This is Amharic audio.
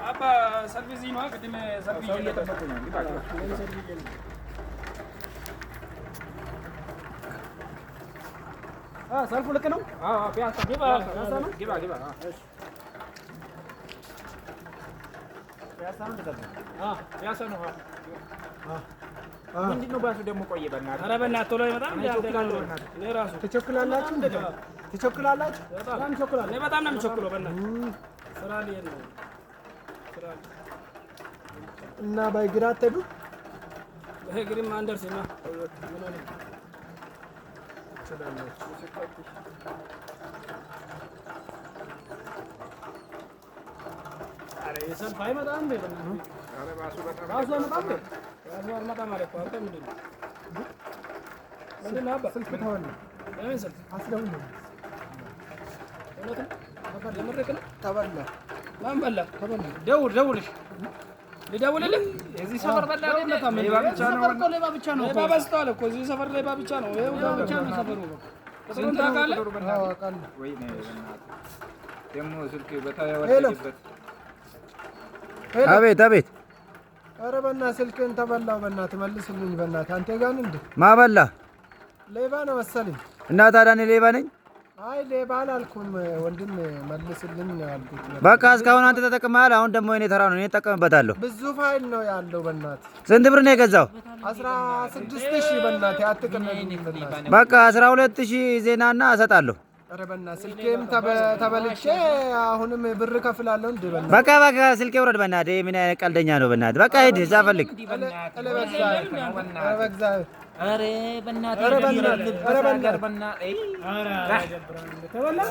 አባ ሰርቪስ ነው ቅድም ሰርቪስ እየጠበቁ ነው ሰልፉ ልክ ነው ፒያሳ ግባ ግባ ግባ እሺ ፒያሳ ነው ፒያሳ ነው ምንድን ነው ባሱ ደግሞ ቆየ በእናትህ ኧረ በእናትህ ቶሎ ይመጣል እኔ እራሱ ትቸኩላላችሁ እንደ ትቸኩላላችሁ በጣም ቸኩላለሁ እኔ በጣም ነው የምቸኩለው በእናትህ ስራ ላይ ነው ስራ እና በእግር አትሄዱ በእግርማ አንደርስማ ምን ሆነ ትችላላችሁ ኧረ የሰልፍ አይመጣም እንደ በእናትህ ኧረ ባሱ በጣም ባሱ አይመጣም እንደ ባሱ አይመጣም ማለት ነው አንተ ምንድን ነው ምንድን ነው አባ ስልክ ተወው ለምን ስልክ አስደውል ነው የምርቅ ነው ተበላ ማን በላ ተበላ ደውልሽ ልደውልልህ እዚህ ሰፈር በላ አይደለም ሌባ ብቻ ነው ሌባ ብቻ ነው ሌባ በዝቷል እኮ እዚህ ሰፈር ሌባ ብቻ ነው ሌባ ብቻ ነው ሰፈሩ ስንት ታውቃለህ ወይ ነው ደግሞ ስልክ በታወቀበት አቤት አቤት ኧረ በእናትህ ስልክህን ተበላው በእናትህ መልስልኝ በእናትህ አንተ ጋር ነው እንዴ ማበላ ሌባ ነው መሰለኝ እና ታዲያ እኔ ሌባ ነኝ አይ ሌባ አላልኩም ወንድም መልስልኝ ነው ያልኩት በቃ እስካሁን አንተ ተጠቅመሃል አሁን ደግሞ እኔ ተራ ነው እኔ እጠቀምበታለሁ ብዙ ፋይል ነው ያለው በእናትህ ስንት ብር ነው የገዛው 16000 በእናትህ አትቀነኝ በእናትህ በቃ 12000 ዜናና እሰጣለሁ ኧረ በእናትህ ስልኬም ተበልቼ አሁንም ብር ከፍላለሁ እንዴ በእናትህ በቃ በቃ ስልኬ ውረድ በእናትህ ምን አይነት ቀልደኛ ነው በእናትህ በቃ ሂድ እዛ ፈልግ ኧረ በእናትህ